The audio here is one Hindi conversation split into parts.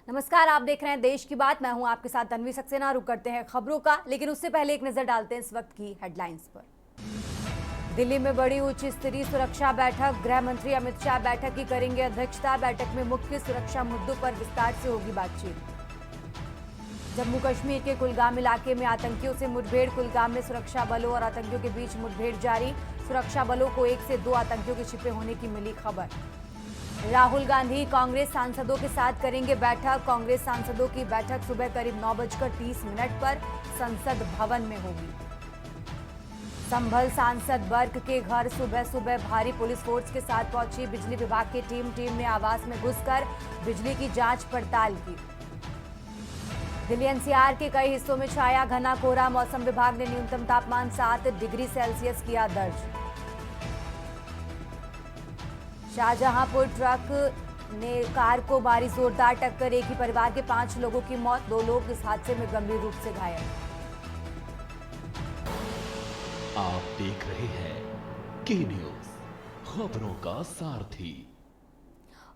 नमस्कार, आप देख रहे हैं देश की बात। मैं हूं आपके साथ तन्वी सक्सेना। रुक करते हैं खबरों का, लेकिन उससे पहले एक नजर डालते हैं इस वक्त की हेडलाइंस पर। दिल्ली में बड़ी उच्च स्तरीय सुरक्षा बैठक, गृह मंत्री अमित शाह बैठक की करेंगे अध्यक्षता। बैठक में मुख्य सुरक्षा मुद्दों पर विस्तार से होगी बातचीत। जम्मू कश्मीर के कुलगाम इलाके में आतंकियों से मुठभेड़, कुलगाम में सुरक्षा बलों और आतंकियों के बीच मुठभेड़ जारी। सुरक्षा बलों को 1 से 2 आतंकियों के छिपे होने की मिली खबर। राहुल गांधी कांग्रेस सांसदों के साथ करेंगे बैठक। कांग्रेस सांसदों की बैठक सुबह करीब 9:30 पर संसद भवन में होगी। संभल सांसद बर्क के घर सुबह सुबह भारी पुलिस फोर्स के साथ पहुंची बिजली विभाग की टीम ने आवास में घुसकर बिजली की जांच पड़ताल की। दिल्ली एनसीआर के कई हिस्सों में छाया घना कोहरा। मौसम विभाग ने न्यूनतम तापमान 7 डिग्री सेल्सियस किया दर्ज। शाहजहांपुर ट्रक ने कार को मारी जोरदार टक्कर। एक ही परिवार के 5 लोगों की मौत, 2 लोग इस हादसे में गंभीर रूप से घायल। आप देख रहे हैं के न्यूज, खबरों का सारथी।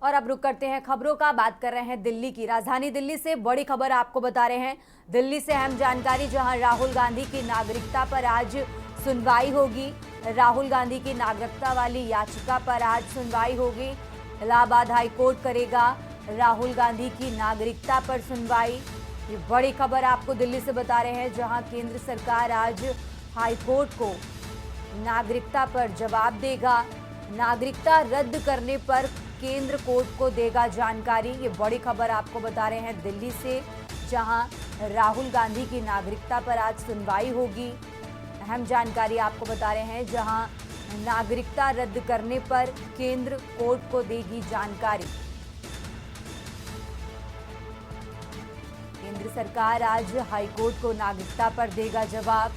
और अब रुक करते हैं खबरों का। बात कर रहे हैं दिल्ली की। राजधानी दिल्ली से बड़ी खबर आपको बता रहे हैं। दिल्ली से अहम जानकारी, जहां राहुल गांधी की नागरिकता पर आज सुनवाई होगी। राहुल गांधी की नागरिकता वाली याचिका पर आज सुनवाई होगी। इलाहाबाद हाई कोर्ट करेगा राहुल गांधी की नागरिकता पर सुनवाई। ये बड़ी खबर आपको दिल्ली से बता रहे हैं, जहां केंद्र सरकार आज हाई कोर्ट को नागरिकता पर जवाब देगा। नागरिकता रद्द करने पर केंद्र कोर्ट को देगा जानकारी। ये बड़ी खबर आपको बता रहे हैं दिल्ली से, जहां राहुल गांधी की नागरिकता पर आज सुनवाई होगी। अहम जानकारी आपको बता रहे हैं, जहां नागरिकता रद्द करने पर केंद्र कोर्ट को देगी जानकारी। केंद्र सरकार आज हाईकोर्ट को नागरिकता पर देगा जवाब।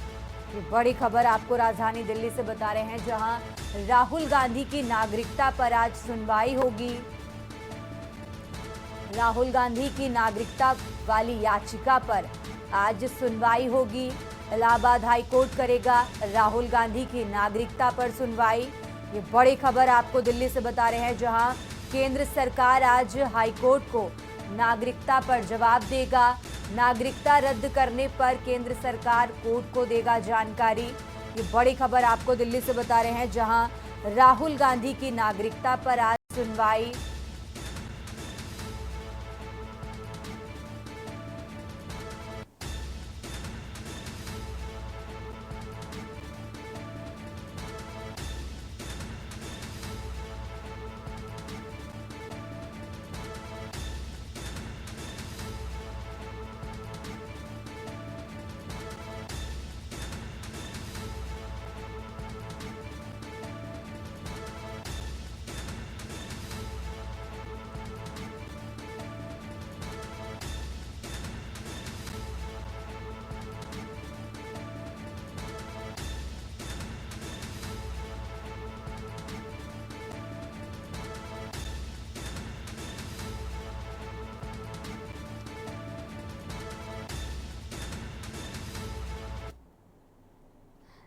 ये बड़ी खबर आपको राजधानी दिल्ली से बता रहे हैं, जहां राहुल गांधी की नागरिकता पर आज सुनवाई होगी। राहुल गांधी की नागरिकता वाली याचिका पर आज सुनवाई होगी। इलाहाबाद हाई कोर्ट करेगा राहुल गांधी की नागरिकता पर सुनवाई। ये बड़ी खबर आपको दिल्ली से बता रहे हैं, जहां केंद्र सरकार आज हाई कोर्ट को नागरिकता पर जवाब देगा। नागरिकता रद्द करने पर केंद्र सरकार कोर्ट को देगा जानकारी। ये बड़ी खबर आपको दिल्ली से बता रहे हैं, जहां राहुल गांधी की नागरिकता पर आज सुनवाई।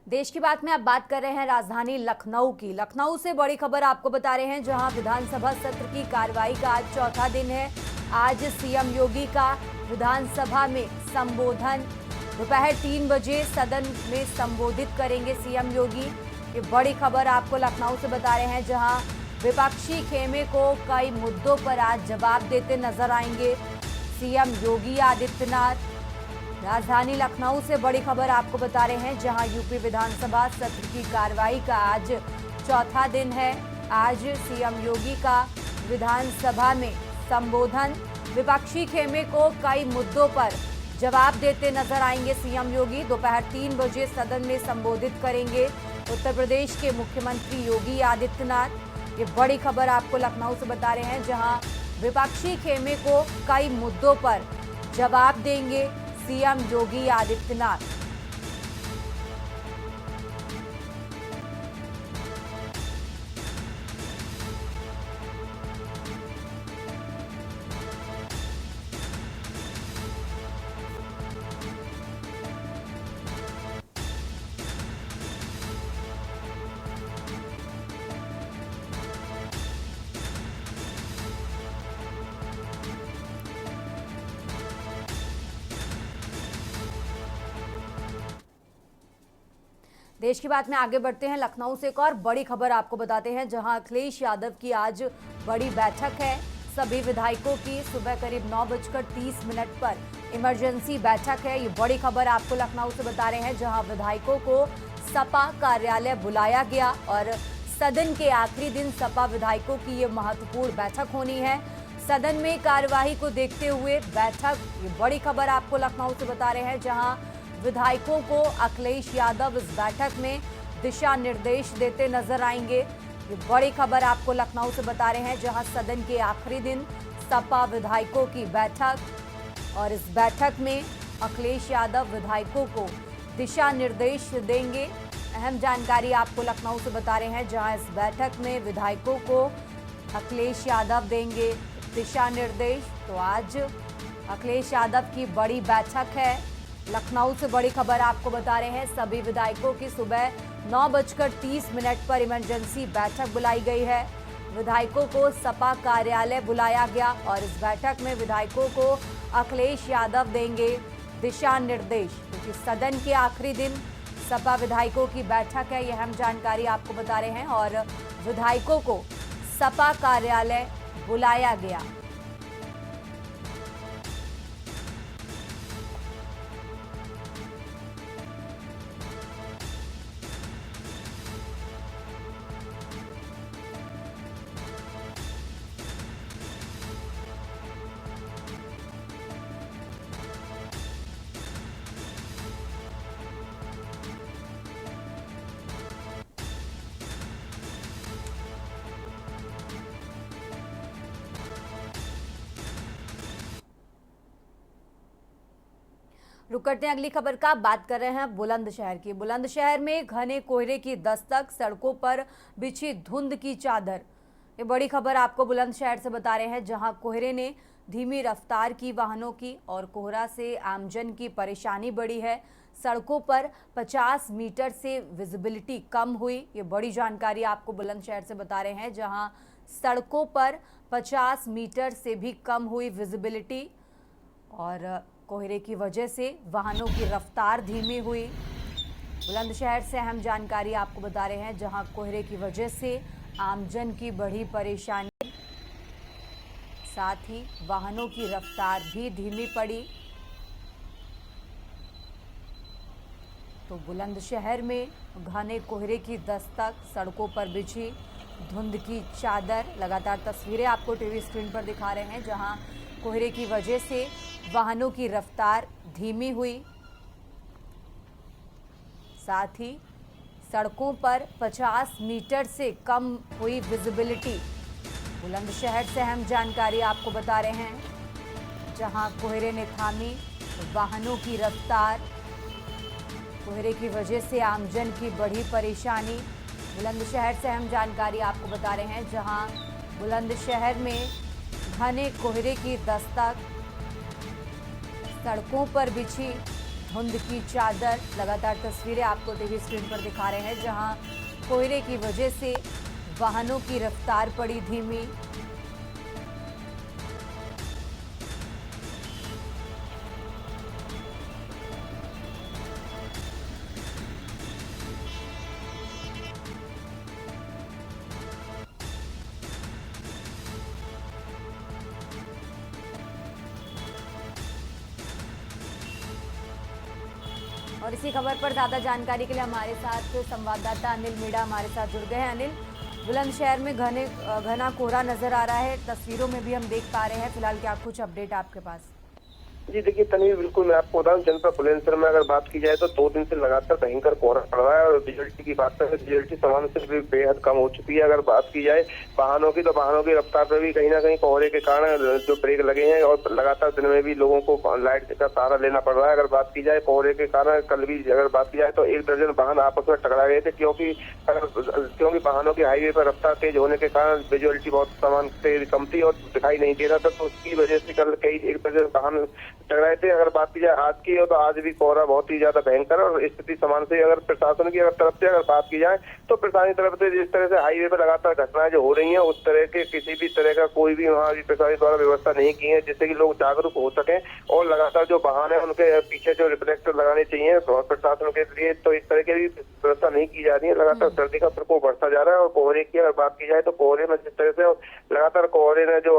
देश की बात में अब बात कर रहे हैं राजधानी लखनऊ की। लखनऊ से बड़ी खबर आपको बता रहे हैं, जहां विधानसभा सत्र की कार्रवाई का आज चौथा दिन है। आज सीएम योगी का विधानसभा में संबोधन, दोपहर 3 बजे सदन में संबोधित करेंगे सीएम योगी। ये बड़ी खबर आपको लखनऊ से बता रहे हैं, जहां विपक्षी खेमे को कई मुद्दों पर आज जवाब देते नजर आएंगे सीएम योगी आदित्यनाथ। राजधानी लखनऊ से बड़ी खबर आपको बता रहे हैं, जहां यूपी विधानसभा सत्र की कार्रवाई का आज चौथा दिन है। आज सीएम योगी का विधानसभा में संबोधन, विपक्षी खेमे को कई मुद्दों पर जवाब देते नजर आएंगे सीएम योगी। दोपहर 3 बजे सदन में संबोधित करेंगे उत्तर प्रदेश के मुख्यमंत्री योगी आदित्यनाथ। ये बड़ी खबर आपको लखनऊ से बता रहे हैं, जहां विपक्षी खेमे को कई मुद्दों पर जवाब देंगे सीएम योगी आदित्यनाथ। देश की बात में आगे बढ़ते हैं। लखनऊ से एक और बड़ी खबर आपको बताते हैं, जहां अखिलेश यादव की आज बड़ी बैठक है। सभी विधायकों की सुबह करीब 9:30 पर इमरजेंसी बैठक है। ये बड़ी खबर आपको लखनऊ से बता रहे हैं, जहां विधायकों को सपा कार्यालय बुलाया गया और सदन के आखिरी दिन सपा विधायकों की ये महत्वपूर्ण बैठक होनी है। सदन में कार्यवाही को देखते हुए बैठक, ये बड़ी खबर आपको लखनऊ से बता रहे हैं, जहां विधायकों को अखिलेश यादव इस बैठक में दिशा निर्देश देते नजर आएंगे। ये बड़ी खबर आपको लखनऊ से बता रहे हैं, जहां सदन के आखिरी दिन सपा विधायकों की बैठक और इस बैठक में अखिलेश यादव विधायकों को दिशा निर्देश देंगे। अहम जानकारी आपको लखनऊ से बता रहे हैं, जहां इस बैठक में विधायकों को अखिलेश यादव देंगे दिशा निर्देश। तो आज अखिलेश यादव की बड़ी बैठक है। लखनऊ से बड़ी खबर आपको बता रहे हैं, सभी विधायकों की सुबह 9:30 पर इमरजेंसी बैठक बुलाई गई है। विधायकों को सपा कार्यालय बुलाया गया और इस बैठक में विधायकों को अखिलेश यादव देंगे दिशा निर्देश, क्योंकि सदन के आखिरी दिन सपा विधायकों की बैठक है। यह अहम जानकारी आपको बता रहे हैं और विधायकों को सपा कार्यालय बुलाया गया। रुक करते हैं अगली खबर का। बात कर रहे हैं बुलंदशहर की। बुलंदशहर में घने कोहरे की दस्तक, सड़कों पर बिछी धुंध की चादर। ये बड़ी खबर आपको बुलंदशहर से बता रहे हैं, जहां कोहरे ने धीमी रफ्तार की वाहनों की और कोहरा से आमजन की परेशानी बढ़ी है। सड़कों पर 50 मीटर से विजिबिलिटी कम हुई। ये बड़ी जानकारी आपको बुलंदशहर से बता रहे हैं, जहां सड़कों पर 50 मीटर से भी कम हुई विजिबिलिटी और कोहरे की वजह से वाहनों की रफ्तार धीमी हुई। बुलंदशहर से अहम जानकारी आपको बता रहे हैं, जहां कोहरे की वजह से आमजन की बढ़ी परेशानी, साथ ही वाहनों की रफ्तार भी धीमी पड़ी। तो बुलंदशहर में घने कोहरे की दस्तक, सड़कों पर बिछी धुंध की चादर। लगातार तस्वीरें आपको टीवी स्क्रीन पर दिखा रहे हैं, जहां कोहरे की वजह से वाहनों की रफ्तार धीमी हुई, साथ ही सड़कों पर 50 मीटर से कम हुई विजिबिलिटी। बुलंदशहर से अहम जानकारी आपको बता रहे हैं, जहां कोहरे ने थामी वाहनों की रफ्तार, कोहरे की वजह से आमजन की बढ़ी परेशानी। बुलंदशहर से अहम जानकारी आपको बता रहे हैं, जहां बुलंदशहर में घने कोहरे की दस्तक, सड़कों पर बिछी धुंध की चादर। लगातार तस्वीरें आपको टीवी स्क्रीन पर दिखा रहे हैं, जहां कोहरे की वजह से वाहनों की रफ्तार पड़ी धीमी। और इसी खबर पर ज़्यादा जानकारी के लिए हमारे साथ संवाददाता अनिल मीणा हमारे साथ जुड़ गए हैं। अनिल, बुलंदशहर में घना कोहरा नजर आ रहा है, तस्वीरों में भी हम देख पा रहे हैं। फिलहाल क्या कुछ अपडेट आपके पास? जी देखिए तनवीर, बिल्कुल मैं आपको बताऊं, जनपद बुलंदशहर में अगर बात की जाए तो 2 दिन से लगातार भयंकर कोहरा पड़ रहा है और विजिबिलिटी की बात करें, विजिबिलिटी सामान्य से भी बेहद कम हो चुकी है। अगर बात की जाए वाहनों की, तो वाहनों की रफ्तार पर भी कहीं ना कहीं कोहरे के कारण जो ब्रेक लगे हैं और लगातार दिन में भी लोगों को लाइट का सहारा लेना पड़ रहा है। अगर बात की जाए कोहरे के कारण, कल भी अगर बात की जाए तो 1 दर्जन वाहन आपस में टकरा गए थे, क्योंकि वाहनों की हाईवे पर रफ्तार तेज होने के कारण विजुअलिटी बहुत सामान से कम थी और दिखाई नहीं दे रहा था। तो उसकी वजह से कल कई 1 दर्जन वाहन टकराए थे। अगर बात की जाए आज की तो आज भी कोहरा बहुत ही ज्यादा भयंकर है और स्थिति समान से अगर प्रशासन की तरफ से अगर बात की जाए तो प्रशासन की तरफ से जिस तरह से हाईवे पर लगातार घटनाएं जो हो रही हैं उस तरह के किसी भी तरह का कोई भी वहाँ प्रशासन द्वारा व्यवस्था नहीं की है जिससे कि लोग जागरूक हो सके और लगातार जो वाहन है उनके पीछे जो रिफ्लेक्टर लगाने चाहिए प्रशासन के लिए, तो इस तरह की भी व्यवस्था नहीं की जा रही है। लगातार सर्दी का प्रकोप बढ़ता जा रहा है और कोहरे की अगर बात की जाए तो कोहरे में जिस तरह से लगातार कोहरे ने जो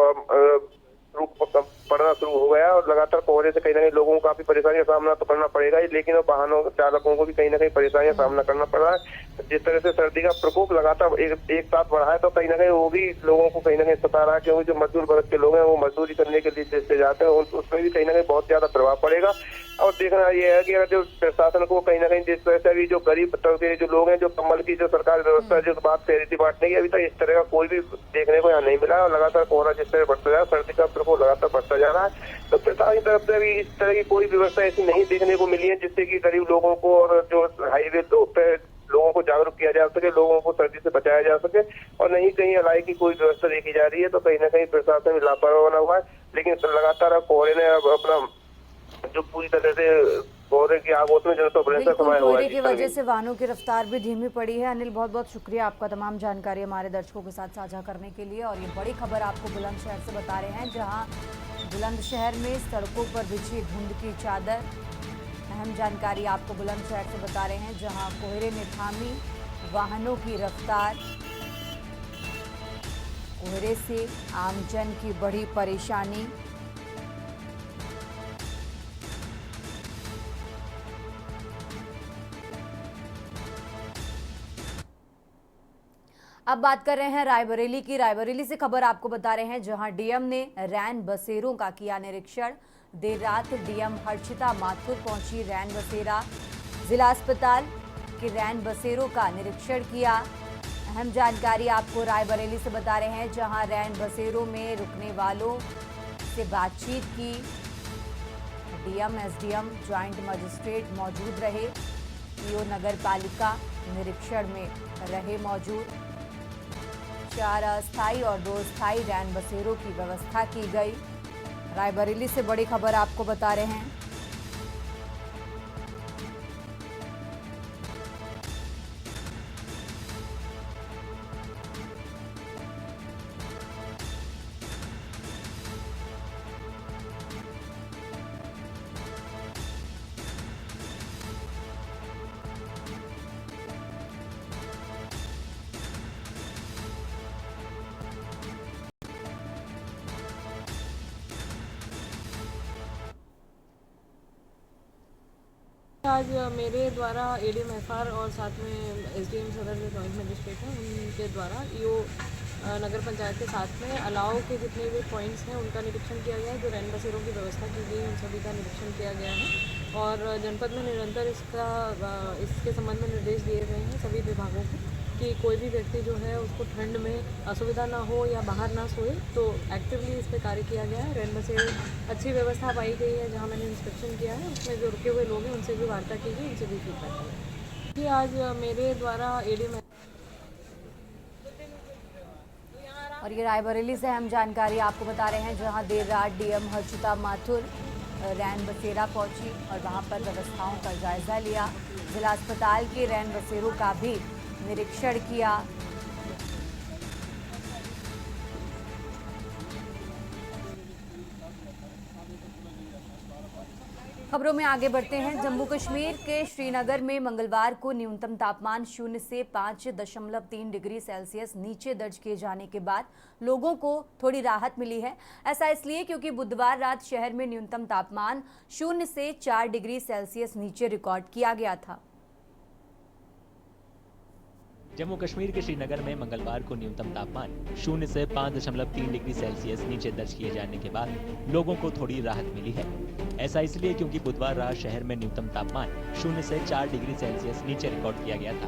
पड़ना शुरू हो गया और लगातार कोहरे से कहीं ना कहीं लोगों को काफी परेशानी का सामना तो करना पड़ेगा ही, लेकिन वाहनों चालकों को भी कहीं ना कहीं परेशानी का सामना करना पड़ रहा है। जिस तरह से सर्दी का प्रकोप लगातार एक साथ बढ़ा है तो कहीं ना कहीं वो भी लोगों को कहीं ना कहीं सता रहा है, क्योंकि जो मजदूर वर्ग के लोग हैं वो मजदूरी करने के लिए से जाते हैं उसमें भी कहीं ना कहीं बहुत ज्यादा प्रभाव पड़ेगा। और देखना यह है कि अगर जो प्रशासन को कहीं ना कहीं जिस तरह से अभी जो गरीब तबके जो लोग हैं जो कम्बल की जो सरकार व्यवस्था जो बात कह रही थी बांटने की, अभी तक इस तरह का कोई भी देखने को यहाँ नहीं मिला और लगातार कोहरा जिस तरह बढ़ता जा रहा है, सर्दी का प्रकोप लगातार बढ़ता जा रहा है। तो प्रशासन की तरफ से अभी इस तरह की कोई व्यवस्था ऐसी नहीं देखने को मिली है जिससे कि गरीब लोगों को और जो हाईवे पे लोगों को जागरूक किया जा सके, लोगों को सर्दी से बचाया जा सके और नहीं कहीं अलाई की कोई व्यवस्था देखी जा रही है। तो कहीं ना कहीं प्रशासन लापरवाह बना हुआ है, लेकिन लगातार कोहरे ने अब अपना जो पूरी तरह से कोहरे की आगोश में जनता कोहरे की वजह से वाहनों की रफ्तार भी धीमी पड़ी है। अनिल, बहुत बहुत शुक्रिया आपका तमाम जानकारी हमारे दर्शकों के साथ साझा करने के लिए। और ये बड़ी खबर आपको बुलंदशहर से बता रहे हैं, जहां बुलंदशहर में सड़कों पर बिछी धुंध की चादर। अहम जानकारी आपको बुलंदशहर से बता रहे हैं, जहां कोहरे ने थामी वाहनों की रफ्तार। कोहरे से आमजन की बड़ी परेशानी। अब बात कर रहे हैं रायबरेली की। रायबरेली से खबर आपको बता रहे हैं, जहां डीएम ने रैन बसेरों का किया निरीक्षण। देर रात डीएम हर्षिता माथुर पहुंची रैन बसेरा जिला अस्पताल के रैन बसेरों का निरीक्षण किया। अहम जानकारी आपको रायबरेली से बता रहे हैं, जहां रैन बसेरों में रुकने वालों से बातचीत की। डीएम, एसडीएम, ज्वाइंट मजिस्ट्रेट मौजूद रहे। ईओ नगर पालिका निरीक्षण में रहे मौजूद। 4 अस्थायी और 2 स्थायी रैन बसेरों की व्यवस्था की गई। रायबरेली से बड़ी खबर आपको बता रहे हैं। आज मेरे द्वारा एडीएम एफआर और साथ में एसडीएम सदर जो जॉइंट मजिस्ट्रेट हैं उनके द्वारा ईओ नगर पंचायत के साथ में अलाव के जितने भी पॉइंट्स हैं उनका निरीक्षण किया गया है। जो रैन बसेरों की व्यवस्था की गई है उन सभी का निरीक्षण किया गया है और जनपद में निरंतर इसके संबंध में निर्देश दिए गए हैं सभी विभागों को कि कोई भी व्यक्ति जो है उसको ठंड में असुविधा ना हो या बाहर ना सोए, तो एक्टिवली इस पर कार्य किया गया है। रैन बसेरे अच्छी व्यवस्था पाई गई है। जहाँ मैंने इंस्पेक्शन किया है उसमें जो रुके हुए लोग हैं उनसे भी वार्ता की गई, उनसे भी फीडबैक किया कि आज मेरे द्वारा एडीएम और ये रायबरेली से हम जानकारी आपको बता रहे हैं, जहां देर रात डीएम हर्षिता माथुर रैन बसेरा पहुंची और वहां पर व्यवस्थाओं का जायजा लिया। जिला अस्पताल के रैन बसेरों का भी निरीक्षण किया। खबरों में आगे बढ़ते हैं। जम्मू कश्मीर के श्रीनगर में मंगलवार को न्यूनतम तापमान 0 से 5.3 डिग्री सेल्सियस नीचे दर्ज किए जाने के बाद लोगों को थोड़ी राहत मिली है। ऐसा इसलिए क्योंकि बुधवार रात शहर में न्यूनतम तापमान 0 से 4 डिग्री सेल्सियस नीचे रिकॉर्ड किया गया था। जम्मू कश्मीर के श्रीनगर में मंगलवार को न्यूनतम तापमान 0 से 5.3 डिग्री सेल्सियस नीचे दर्ज किए जाने के बाद लोगों को थोड़ी राहत मिली है। ऐसा इसलिए क्योंकि बुधवार रात शहर में न्यूनतम तापमान 0 से 4 डिग्री सेल्सियस नीचे रिकॉर्ड किया गया था।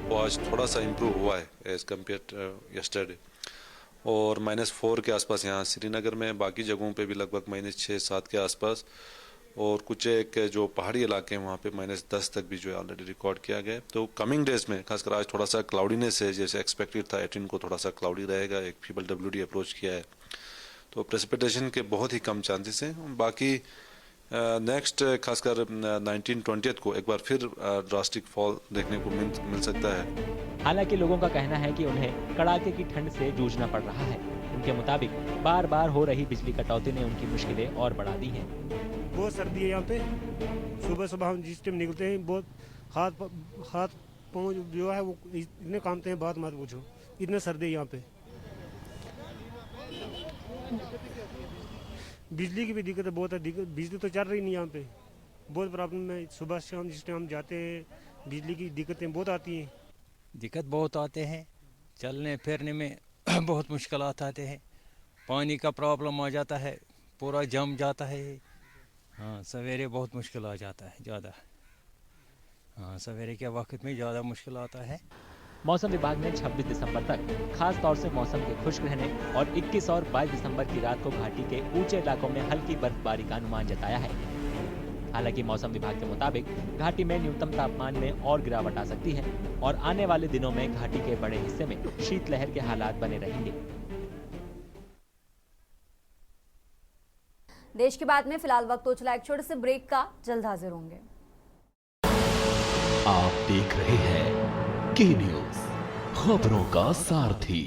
वो आज थोड़ा सा इम्प्रूव हुआ है एज कम्पेयर यस्टरडे और -4 के आसपास यहाँ श्रीनगर में, बाकी जगहों पे भी लगभग -6-7 के आसपास और कुछ एक जो पहाड़ी इलाके हैं वहाँ पे -10 तक भी जो है ऑलरेडी रिकॉर्ड किया गया है। तो कमिंग डेज में खासकर आज थोड़ा सा क्लाउडीनेस है, जैसे एक्सपेक्टेड था 18 को थोड़ा सा क्लाउडी रहेगा, एक फीबल WD अप्रोच किया है तो प्रेसिपिटेशन के बहुत ही कम चांसेस हैं। बाकी नेक्स्ट खासकर 19-20 को एक बार फिर ड्रास्टिक फॉल देखने को मिल सकता है। हालांकि लोगों का कहना है कि उन्हें कड़ाके की ठंड से जूझना पड़ रहा है। उनके मुताबिक बार बार हो रही बिजली कटौती ने उनकी मुश्किलें और बढ़ा दी हैं। बहुत सर्दी है यहाँ पे। सुबह सुबह हम जिस टाइम निकलते हैं बहुत हाथ पाँव जो है वो इतने कांपते हैं, बात मत पूछो, इतने सर्दी है यहाँ पे। बिजली की भी दिक्कत है, बहुत है बिजली तो चल रही नहीं यहाँ पे, बहुत प्रॉब्लम है। सुबह शाम जिस टाइम हम जाते हैं बिजली की दिक्कतें बहुत आती हैं। दिक्कत बहुत आते हैं, चलने फिरने में बहुत मुश्किलात आते हैं, पानी का प्रॉब्लम आ जाता है, पूरा जम जाता है। हाँ, सवेरे बहुत मुश्किल आ जाता है ज़्यादा। हाँ, सवेरे के वक्त में ज़्यादा मुश्किल आता है। मौसम विभाग ने 26 दिसंबर तक खास तौर से मौसम के खुश्क रहने और 21 और 22 दिसंबर की रात को घाटी के ऊंचे इलाकों में हल्की बर्फबारी का अनुमान जताया है। हालांकि मौसम विभाग के मुताबिक घाटी में न्यूनतम तापमान में और गिरावट आ सकती है और आने वाले दिनों में घाटी के बड़े हिस्से में शीतलहर के हालात बने रहेंगे। देश की बात में फिलहाल वक्त हो चला एक छोटे से ब्रेक का, जल्द हाजिर होंगे। आप देख रहे हैं के न्यूज, खबरों का सारथी।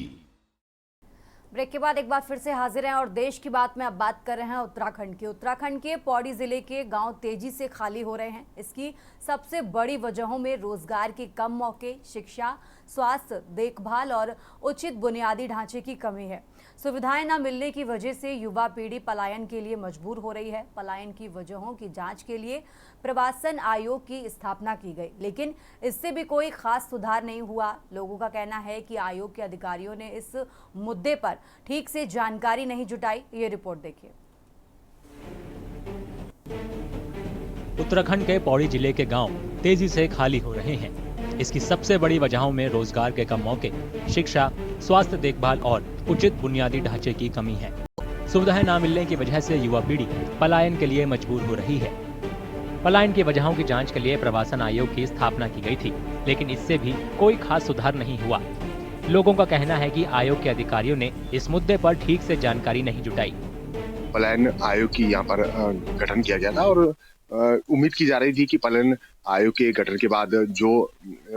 ब्रेक के बाद एक बार फिर से हाजिर हैं और देश की बात में अब बात कर रहे हैं उत्तराखंड की। उत्तराखंड के पौड़ी जिले के गांव तेजी से खाली हो रहे हैं। इसकी सबसे बड़ी वजहों में रोजगार के कम मौके, शिक्षा, स्वास्थ्य देखभाल और उचित बुनियादी ढांचे की कमी है। सुविधाएं न मिलने की वजह से युवा पीढ़ी पलायन के लिए मजबूर हो रही है। पलायन की वजहों की जांच के लिए प्रवासन आयोग की स्थापना की गई, लेकिन इससे भी कोई खास सुधार नहीं हुआ। लोगों का कहना है कि आयोग के अधिकारियों ने इस मुद्दे पर ठीक से जानकारी नहीं जुटाई। ये रिपोर्ट देखिए। उत्तराखंड के पौड़ी जिले के गांव तेजी से खाली हो रहे हैं। इसकी सबसे बड़ी वजहों में रोजगार के कम मौके, शिक्षा, स्वास्थ्य देखभाल और उचित बुनियादी ढांचे की कमी है। सुविधाएं न मिलने की वजह से युवा पीढ़ी पलायन के लिए मजबूर हो रही है। पलायन की वजहों की जांच के लिए प्रवासन आयोग की स्थापना की गई थी, लेकिन इससे भी कोई खास सुधार नहीं हुआ। लोगों का कहना है कि आयोग के अधिकारियों ने इस मुद्दे पर ठीक से जानकारी नहीं जुटाई। पलायन आयोग की यहाँ पर गठन किया गया था और उम्मीद की जा रही थी कि पलायन आयोग के गठन के बाद जो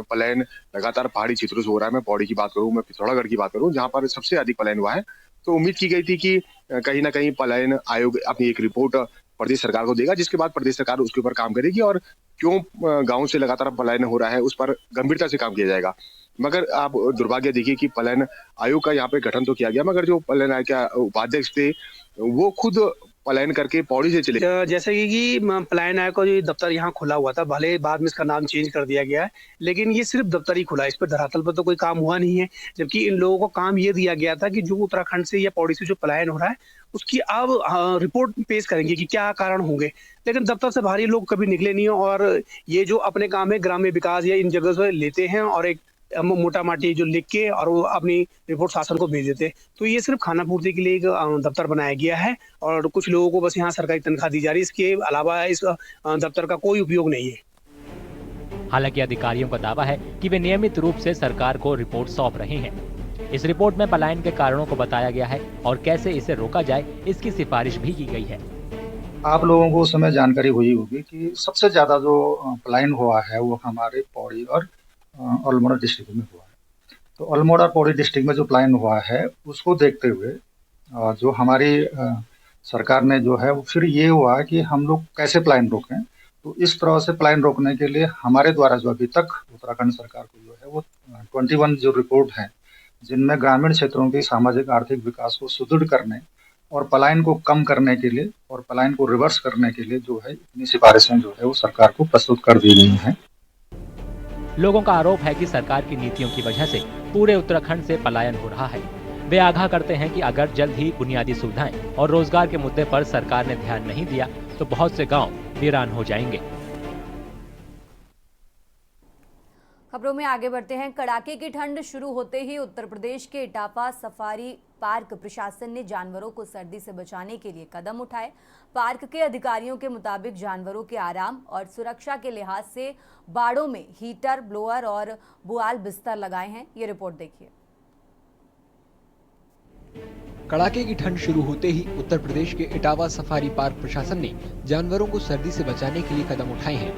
पलायन लगातार पहाड़ी क्षेत्रों से हो रहा है, मैं पौड़ी की बात करूं, मैं पिथौरागढ़ की बात करूं, जहां पर सबसे अधिक पलायन हुआ है, तो उम्मीद की गई थी कि कहीं ना कहीं पलायन आयोग अपनी एक रिपोर्ट प्रदेश सरकार को देगा, जिसके बाद प्रदेश सरकार उसके ऊपर काम करेगी और क्यों गाँव से लगातार पलायन हो रहा है उस पर गंभीरता से काम किया जाएगा। मगर आप दुर्भाग्य देखिए कि पलायन आयोग का यहाँ पे गठन तो किया गया, मगर जो पलायन आयोग के उपाध्यक्ष थे वो खुद पलायन करके पौड़ी से चले। जैसे कि पलायन आयोग का जो दफ्तर यहाँ खुला हुआ था, भले बाद में इसका नाम चेंज कर दिया गया है, लेकिन ये सिर्फ दफ्तर ही खुला है, इस पर धरातल पर तो कोई काम हुआ नहीं है। जबकि इन लोगों को काम ये दिया गया था कि जो उत्तराखंड से या पौड़ी से जो पलायन हो रहा है उसकी अब रिपोर्ट पेश करेंगे कि क्या कारण होंगे, लेकिन दफ्तर से बाहर लोग कभी निकले नहीं और ये जो अपने काम है ग्राम्य विकास या इन जगह से लेते हैं और एक मोटा माटी जो लिख के और वो अपनी रिपोर्ट शासन को भेज देते। तो ये सिर्फ खाना पूर्ति के लिए एक दफ्तर बनाया गया है और कुछ लोगों को बस यहाँ सरकारी तनख्वाह दी जा रही है, इसके अलावा इस दफ्तर का कोई उपयोग नहीं है। हालांकि अधिकारियों का दावा है कि वे नियमित रूप से सरकार को रिपोर्ट सौंप रहे हैं। इस रिपोर्ट में पलायन के कारणों को बताया गया है और कैसे इसे रोका जाए इसकी सिफारिश भी की गई है। आप लोगों को उस समय जानकारी हुई होगी कि सबसे ज्यादा जो पलायन हुआ है वो हमारे पौड़ी और अल्मोड़ा डिस्ट्रिक्ट में हुआ है। तो अल्मोड़ा पौड़ी डिस्ट्रिक्ट में जो पलायन हुआ है उसको देखते हुए जो हमारी सरकार ने जो है फिर ये हुआ कि हम लोग कैसे पलायन रोकें। तो इस तरह से पलायन रोकने के लिए हमारे द्वारा जो अभी तक उत्तराखंड सरकार को जो है वो 21 जो रिपोर्ट है, जिनमें ग्रामीण क्षेत्रों के सामाजिक आर्थिक विकास को सुदृढ़ करने और पलायन को कम करने के लिए और पलायन को रिवर्स करने के लिए जो है इतनी सिफारिशें जो है वो सरकार को प्रस्तुत कर दी गई हैं। लोगों का आरोप है कि सरकार की नीतियों की वजह से पूरे उत्तराखंड से पलायन हो रहा है। वे आगाह करते हैं कि अगर जल्द ही बुनियादी सुविधाएं और रोजगार के मुद्दे पर सरकार ने ध्यान नहीं दिया तो बहुत से गांव वीरान हो जाएंगे। खबरों में आगे बढ़ते हैं। कड़ाके की ठंड शुरू होते ही उत्तर प्रदेश के इटापा सफारी पार्क प्रशासन ने जानवरों को सर्दी से बचाने के लिए कदम उठाए। पार्क के अधिकारियों के मुताबिक जानवरों के आराम और सुरक्षा के लिहाज से बाड़ों में हीटर, ब्लोअर और बुआल बिस्तर लगाए हैं। ये रिपोर्ट देखिए। कड़ाके की ठंड शुरू होते ही उत्तर प्रदेश के इटावा सफारी पार्क प्रशासन ने जानवरों को सर्दी से बचाने के लिए कदम उठाए हैं।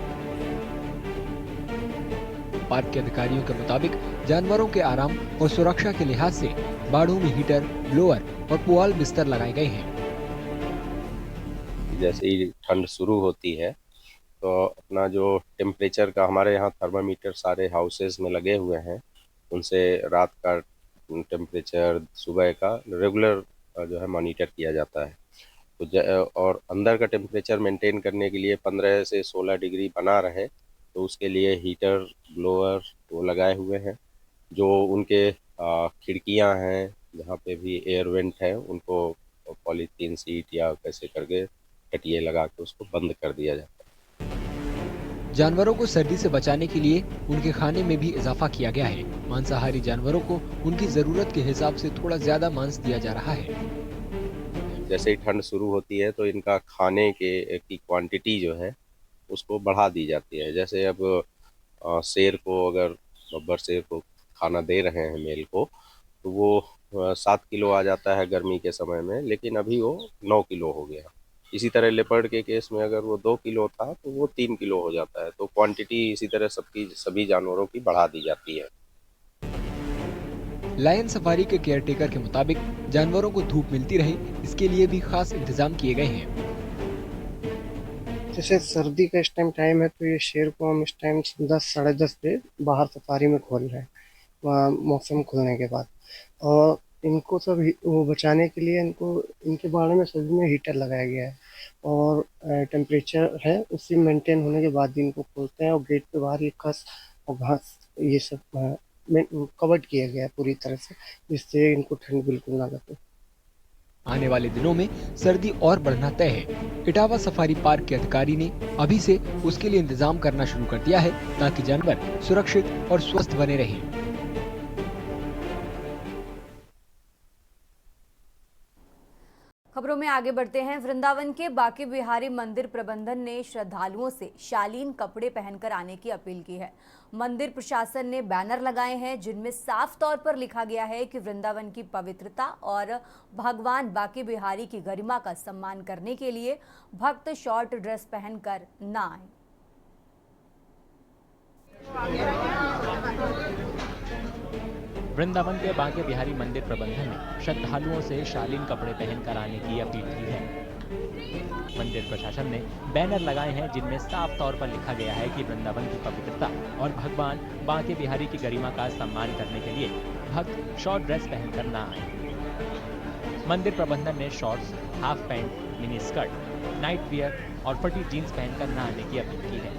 पार्क के अधिकारियों के मुताबिक जानवरों के आराम और सुरक्षा के लिहाज से बाड़ों में हीटर, ब्लोअर और पुआल बिस्तर लगाए गए हैं। जैसे ही ठंड शुरू होती है तो अपना जो टेम्परेचर का, हमारे यहाँ थर्मामीटर सारे हाउसेस में लगे हुए हैं, उनसे रात का टेम्परेचर, सुबह का रेगुलर जो है मॉनिटर किया जाता है। तो और अंदर का टेम्परेचर मेंटेन करने के लिए 15 से 16 डिग्री बना रहे, तो उसके लिए हीटर, ब्लोअर वो लगाए हुए हैं। जो उनके खिड़कियां हैं जहाँ पे भी एयर वेंट है, उनको पॉलीथीन सीट या कैसे करके कटिए लगा के उसको बंद कर दिया जाता है। जानवरों को सर्दी से बचाने के लिए उनके खाने में भी इजाफा किया गया है। मांसाहारी जानवरों को उनकी जरूरत के हिसाब से थोड़ा ज्यादा मांस दिया जा रहा है। जैसे ही ठंड शुरू होती है तो इनका खाने की क्वांटिटी जो है उसको बढ़ा दी जाती है। जैसे अब शेर को, अगर बब्बर शेर को खाना दे रहे हैं मेल को, तो वो 7 किलो आ जाता है गर्मी के समय में, लेकिन अभी वो 9 किलो हो गया। इसी तरह लेपर्ड के केस में अगर वो 2 किलो था तो वो 3 किलो हो जाता है। तो क्वांटिटी इसी तरह सभी जानवरों की बढ़ा दी जाती है। लायन सफारी के केयरटेकर के मुताबिक जानवरों को धूप मिलती रहे, इसके लिए भी खास इंतजाम किए गए हैं। जैसे सर्दी का इस टाइम है, तो ये शेर को हम इस टाइम 10 साढ़े 10 पे बाहर सफारी में खोल रहे हैं मौसम खुलने के बाद। और इनको सब वो बचाने के लिए इनके बारे में सभी में हीटर लगाया गया है और टेम्परेचर है उसी मेंटेन होने के बाद इनको खोलते हैं। और गेट पे बाहर ये खस और घास ये सब कवर्ड किया गया है पूरी तरह से, जिससे इनको ठंड बिल्कुल ना लगे। आने वाले दिनों में सर्दी और बढ़ना तय है। इटावा सफारी पार्क के अधिकारी ने अभी से उसके लिए इंतजाम करना शुरू कर दिया है, ताकि जानवर सुरक्षित और स्वस्थ बने रहें। खबरों में आगे बढ़ते हैं। वृंदावन के बांके बिहारी मंदिर प्रबंधन ने श्रद्धालुओं से शालीन कपड़े पहनकर आने की अपील की है। मंदिर प्रशासन ने बैनर लगाए हैं जिनमें साफ तौर पर लिखा गया है कि वृंदावन की पवित्रता और भगवान बांके बिहारी की गरिमा का सम्मान करने के लिए भक्त शॉर्ट ड्रेस पहनकर न आए। वृंदावन के बांके बिहारी मंदिर प्रबंधन ने श्रद्धालुओं से शालीन कपड़े पहनकर आने की अपील की है। मंदिर प्रशासन ने बैनर लगाए हैं जिनमें साफ तौर पर लिखा गया है कि वृंदावन की पवित्रता और भगवान बांके बिहारी की गरिमा का सम्मान करने के लिए भक्त शॉर्ट ड्रेस पहनकर न आए। मंदिर प्रबंधन ने shorts, half pant, mini skirt, night wear और फटी जीन्स पहनकर न आने की अपील की है।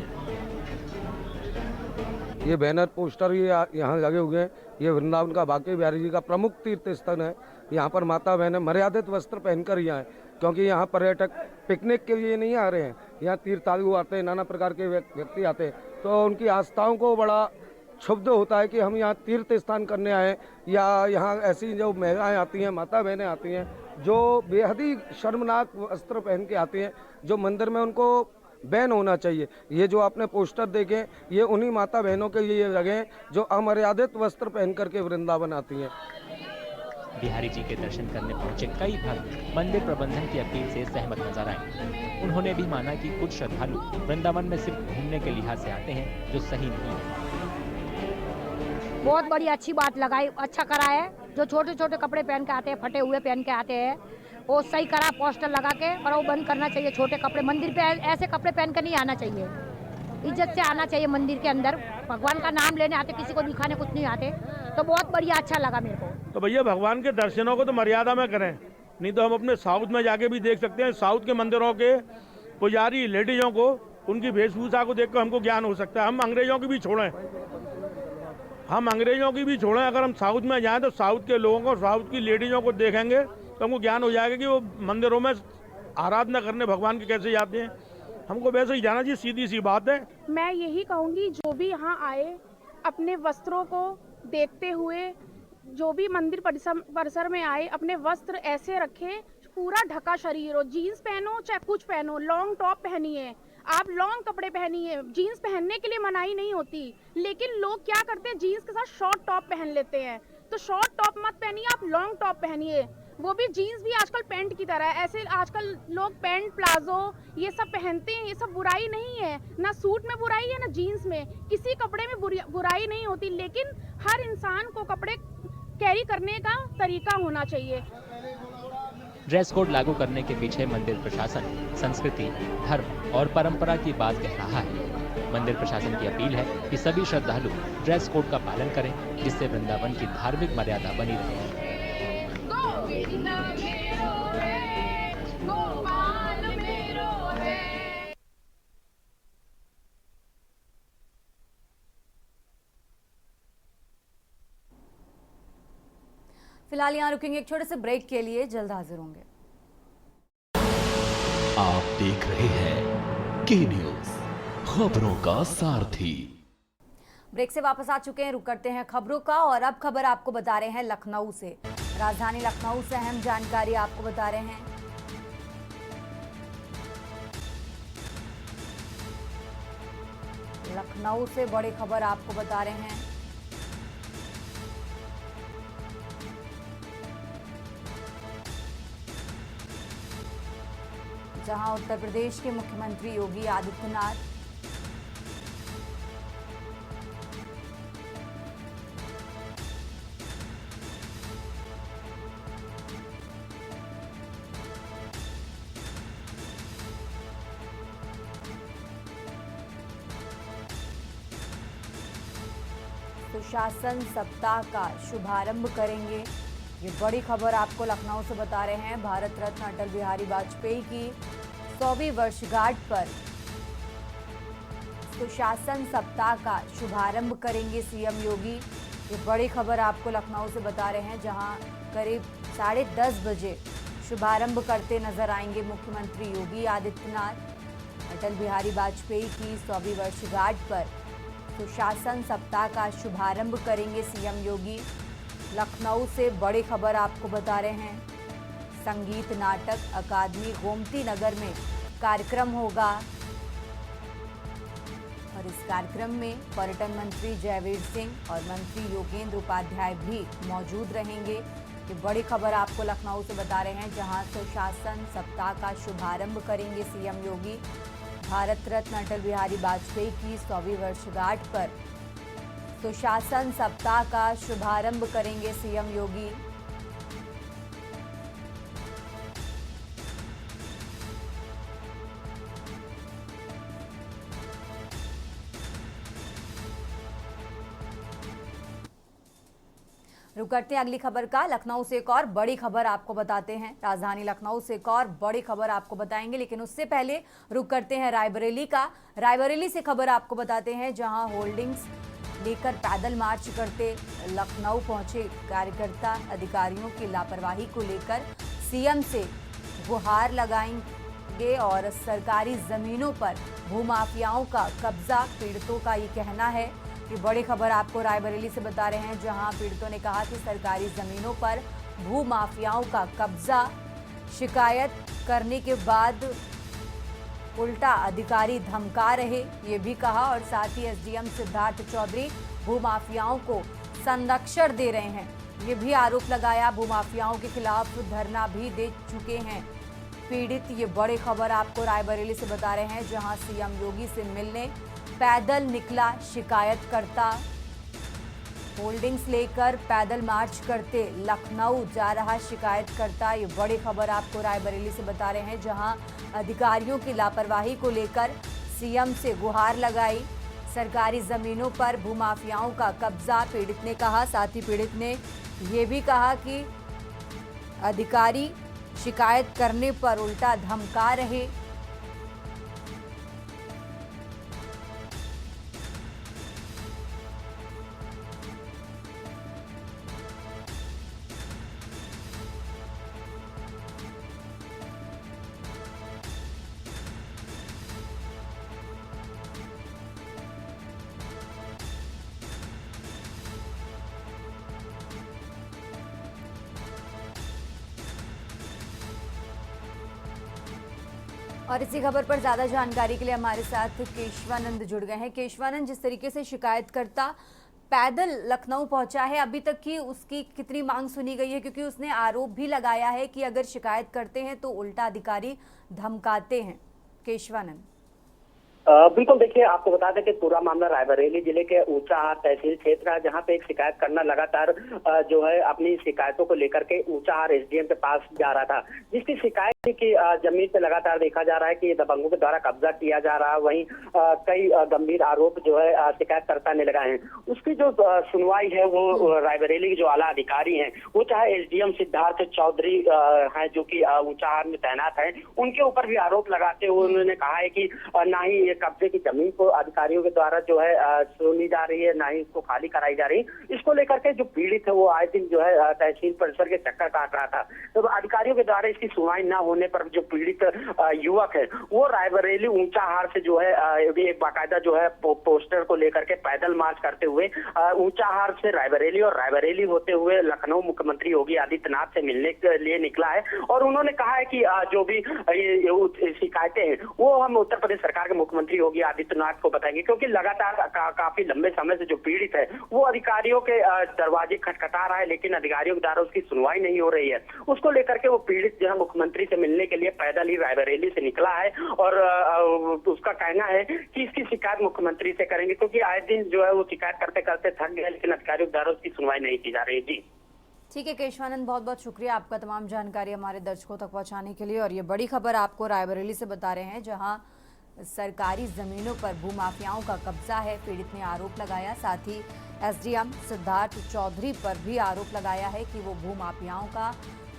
ये बैनर पोस्टर ये यहाँ लगे हुए हैं। ये वृंदावन का बांके बिहारी जी का प्रमुख तीर्थ स्थल है। यहाँ पर माता बहनें मर्यादित वस्त्र पहनकर ही आए, क्योंकि यहाँ पर्यटक पिकनिक के लिए नहीं आ रहे हैं। यहाँ तीर्थालु आते हैं, नाना प्रकार के व्यक्ति आते हैं, तो उनकी आस्थाओं को बड़ा क्षुब्ध होता है कि हम यहाँ तीर्थ स्थान करने आए, या यहाँ ऐसी जो महिलाएं आती हैं, माता बहनें आती हैं, जो बेहद ही शर्मनाक वस्त्र पहन के आती हैं, जो मंदिर में उनको बैन होना चाहिए। ये जो आपने पोस्टर देखे, ये उन्हीं माता बहनों के लिए लगे जो अमर्यादित वस्त्र पहन करके वृंदावन आती हैं। बिहारी जी के दर्शन करने पहुंचे कई भक्त मंदिर प्रबंधन की अपील से सहमत नजर आए। उन्होंने भी माना कि कुछ श्रद्धालु वृंदावन में सिर्फ घूमने के लिहाज से आते हैं, जो सही नहीं है। बहुत बड़ी अच्छी बात लगाई, अच्छा करा है। जो छोटे छोटे कपड़े पहन के आते हैं, फटे हुए पहन के आते हैं, वो सही करा पोस्टर लगा के, और वो बंद करना चाहिए। छोटे कपड़े मंदिर पे ऐसे कपड़े पहन कर नहीं आना चाहिए। इज्जत से आना चाहिए मंदिर के अंदर। भगवान का नाम लेने आते, किसी को दिखाने कुछ नहीं आते। तो बहुत बढ़िया, अच्छा लगा मेरे को। तो भैया भगवान के दर्शनों को तो मर्यादा में करें, नहीं तो हम अपने साउथ में जाके भी देख सकते हैं। साउथ के मंदिरों के पुजारी लेडीजों को, उनकी वेशभूषा को देखकर हमको ज्ञान हो सकता है। हम अंग्रेजों की भी छोड़ें, अगर हम साउथ में जाएं तो साउथ के लोगों को, साउथ की लेडीजों को देखेंगे तो हमको ज्ञान हो जाएगा कि वो मंदिरों में आराधना करने भगवान के कैसे जाते हैं। हमको वैसे ही जाना चाहिए, सीधी सी बात है। मैं यही कहूँगी, जो भी यहाँ आए अपने वस्त्रों को देखते हुए, जो भी मंदिर परिसर में आए, अपने वस्त्र ऐसे रखें, पूरा ढका शरीर हो। जीन्स पहनो चाहे कुछ पहनो, लॉन्ग टॉप पहनिए, आप लॉन्ग कपड़े पहनिए। जीन्स पहनने के लिए मनाही नहीं होती, लेकिन लोग क्या करते हैं, जीन्स के साथ शॉर्ट टॉप पहन लेते हैं। तो शॉर्ट टॉप मत पहनिए, आप लॉन्ग टॉप पहनिए। वो भी जीन्स भी आजकल पैंट की तरह है। ऐसे आजकल लोग पैंट प्लाजो ये सब पहनते हैं, ये सब बुराई नहीं है, ना सूट में बुराई है ना जीन्स में, किसी कपड़े में बुराई नहीं होती, लेकिन हर इंसान को कपड़े कैरी करने का तरीका होना चाहिए। ड्रेस कोड लागू करने के पीछे मंदिर प्रशासन संस्कृति, धर्म और परंपरा की बात कह रहा है। मंदिर प्रशासन की अपील है कि सभी श्रद्धालु ड्रेस कोड का पालन करें, जिससे वृंदावन की धार्मिक मर्यादा बनी रहे। फिलहाल यहाँ रुकेंगे एक छोटे से ब्रेक के लिए, जल्द हाजिर होंगे। आप देख रहे हैं के न्यूज, खबरों का सारथी। ब्रेक से वापस आ चुके हैं, रुक करते हैं खबरों का। और अब खबर आपको बता रहे हैं लखनऊ से। राजधानी लखनऊ से अहम जानकारी आपको बता रहे हैं। लखनऊ से बड़ी खबर आपको बता रहे हैं। जहां उत्तर प्रदेश के मुख्यमंत्री योगी आदित्यनाथ सुशासन सप्ताह का शुभारंभ करेंगे। ये बड़ी खबर आपको लखनऊ से बता रहे हैं। भारत रत्न अटल बिहारी वाजपेयी की 100वीं वर्षगांठ पर सुशासन सप्ताह का शुभारंभ करेंगे सीएम योगी। ये बड़ी खबर आपको लखनऊ से बता रहे हैं, जहां करीब 10:30 बजे शुभारंभ करते नजर आएंगे मुख्यमंत्री योगी आदित्यनाथ। अटल बिहारी वाजपेयी की 100वीं वर्षगांठ पर सुशासन सप्ताह का शुभारंभ करेंगे सीएम योगी। लखनऊ से बड़ी खबर आपको बता रहे हैं। संगीत नाटक अकादमी गोमती नगर में कार्यक्रम होगा और इस कार्यक्रम में पर्यटन मंत्री जयवीर सिंह और मंत्री योगेंद्र उपाध्याय भी मौजूद रहेंगे। ये बड़ी खबर आपको लखनऊ से बता रहे हैं, जहां सुशासन सप्ताह का शुभारंभ करेंगे सीएम योगी। भारत रत्न अटल बिहारी वाजपेयी की 100वीं वर्षगांठ पर सुशासन सप्ताह का शुभारंभ करेंगे सीएम योगी। रुक करते हैं अगली खबर का। लखनऊ से एक और बड़ी खबर आपको बताते हैं। राजधानी लखनऊ से एक और बड़ी खबर आपको बताएंगे, लेकिन उससे पहले रुक करते हैं रायबरेली का। रायबरेली से खबर आपको बताते हैं, जहां होल्डिंग्स लेकर पैदल मार्च करते लखनऊ पहुंचे कार्यकर्ता अधिकारियों की लापरवाही को लेकर सीएम से गुहार लगाएंगे और सरकारी जमीनों पर भूमाफियाओं का कब्जा, पीड़ितों का ये कहना है। ये बड़ी खबर आपको रायबरेली से बता रहे हैं, जहां पीड़ितों ने कहा कि सरकारी जमीनों पर भूमाफियाओं का कब्जा, शिकायत करने के बाद उल्टा अधिकारी धमका रहे, ये भी कहा। और साथ ही एसडीएम सिद्धार्थ चौधरी भूमाफियाओं को संरक्षण दे रहे हैं, ये भी आरोप लगाया। भूमाफियाओं के खिलाफ धरना भी दे चुके हैं पीड़ित। ये बड़ी खबर आपको रायबरेली से बता रहे हैं, जहां सीएम योगी से मिलने पैदल निकला शिकायतकर्ता। होल्डिंग्स लेकर पैदल मार्च करते लखनऊ जा रहा शिकायतकर्ता। ये बड़ी खबर आपको रायबरेली से बता रहे हैं, जहां अधिकारियों की लापरवाही को लेकर सीएम से गुहार लगाई। सरकारी जमीनों पर भूमाफियाओं का कब्जा, पीड़ित ने कहा। साथ ही पीड़ित ने ये भी कहा कि अधिकारी शिकायत करने पर उल्टा धमका रहे। और इसी खबर पर ज्यादा जानकारी के लिए हमारे साथ केशवानंद जुड़ गए हैं। केशवानंद, जिस तरीके से शिकायतकर्ता पैदल लखनऊ पहुंचा है, अभी तक की उसकी कितनी मांग सुनी गई है? क्योंकि उसने आरोप भी लगाया है कि अगर शिकायत करते हैं तो उल्टा अधिकारी धमकाते हैं। केशवानंद। बिल्कुल, देखिए आपको बता दें कि पूरा मामला रायबरेली जिले के ऊंचाहार तहसील क्षेत्र है, जहां पे एक शिकायत करना लगातार जो है अपनी शिकायतों को लेकर के ऊंचाहार एसडीएम के पास जा रहा था, जिसकी शिकायत थी कि जमीन पे लगातार देखा जा रहा है कि दबंगों के द्वारा कब्जा किया जा रहा है। वहीं कई गंभीर आरोप जो है शिकायतकर्ता ने लगाए हैं। उसकी जो सुनवाई है वो रायबरेली के जो आला अधिकारी हैं, वो चाहे एसडीएम सिद्धार्थ चौधरी हैं जो कि ऊंचाहार में तैनात है, उनके ऊपर भी आरोप लगाते हुए उन्होंने कहा है कि ना ही कब्जे की जमीन को अधिकारियों के द्वारा जो है सुनी जा रही है, ना ही इसको खाली कराई जा रही। इसको लेकर के जो पीड़ित है वो आए दिन जो है तहसील परिसर के चक्कर काट रहा था। तो अधिकारियों के द्वारा इसकी सुनवाई न होने पर जो पीड़ित युवक है वो रायबरेली ऊंचाहार से जो है एक बाकायदा जो है पोस्टर को लेकर के पैदल मार्च करते हुए ऊंचाहार से रायबरेली और रायबरेली होते हुए लखनऊ मुख्यमंत्री योगी आदित्यनाथ से मिलने के लिए निकला है। और उन्होंने कहा है कि जो भी ये शिकायतें हैं वो हम उत्तर प्रदेश सरकार के मुख्यमंत्री योगी आदित्यनाथ को बताएंगे, क्योंकि लगातार काफी लंबे समय से जो पीड़ित है वो अधिकारियों के दरवाजे खटखटा रहा है, लेकिन अधिकारियों के द्वारा उसकी सुनवाई नहीं हो रही है। उसको लेकर के वो पीड़ित जो है मुख्यमंत्री से मिलने के लिए पैदल ही रायबरेली से निकला है और उसका कहना है कि इसकी शिकायत मुख्यमंत्री से करेंगे, क्योंकि आए दिन जो है वो शिकायत करते करते थक गए, लेकिन अधिकारियों के द्वारा उसकी सुनवाई नहीं की जा रही। जी ठीक है केशवानंद, बहुत बहुत शुक्रिया आपका तमाम जानकारी हमारे दर्शकों तक पहुंचाने के लिए। और ये बड़ी खबर आपको रायबरेली से बता रहे हैं, जहां सरकारी जमीनों पर भूमाफियाओं का कब्जा है। पीड़ित ने आरोप लगाया, साथ ही एसडीएम सिद्धार्थ चौधरी पर भी आरोप लगाया है कि वो भूमाफियाओं का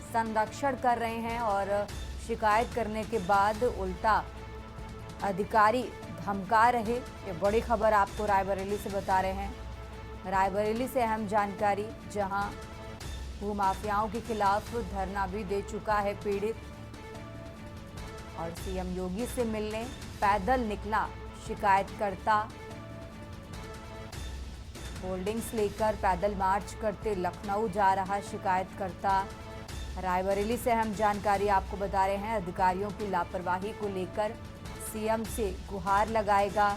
संरक्षण कर रहे हैं और शिकायत करने के बाद उल्टा अधिकारी धमका रहे। ये बड़ी खबर आपको रायबरेली से बता रहे हैं। रायबरेली से अहम जानकारी, जहां भूमाफियाओं के खिलाफ धरना भी दे चुका है पीड़ित और सीएम योगी से मिलने पैदल निकला शिकायतकर्ता। होल्डिंग्स लेकर पैदल मार्च करते लखनऊ जा रहा शिकायतकर्ता। रायबरेली से अहम जानकारी आपको बता रहे हैं, अधिकारियों की लापरवाही को लेकर सीएम से गुहार लगाएगा।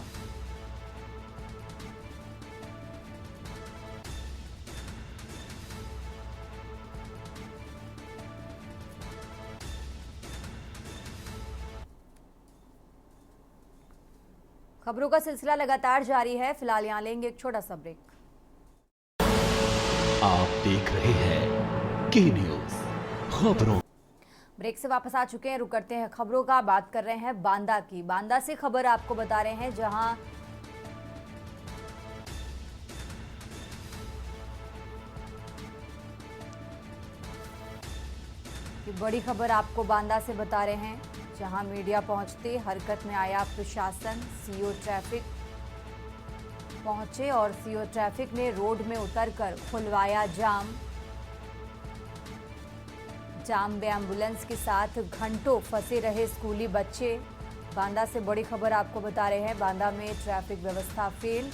खबरों का सिलसिला लगातार जारी है, फिलहाल यहाँ लेंगे एक छोटा सा ब्रेक। आप देख रहे हैं के न्यूज़ खबरों। ब्रेक से वापस आ चुके हैं, रुक करते हैं खबरों का। बात कर रहे हैं बांदा की। बांदा से खबर आपको बता रहे हैं, जहां की बड़ी खबर आपको बांदा से बता रहे हैं, जहां मीडिया पहुंचते हरकत में आया प्रशासन। सीओ ट्रैफिक पहुंचे और सीओ ट्रैफिक ने रोड में उतरकर खुलवाया जाम। जाम में एम्बुलेंस के साथ घंटों फंसे रहे स्कूली बच्चे। बांदा से बड़ी खबर आपको बता रहे हैं, बांदा में ट्रैफिक व्यवस्था फेल,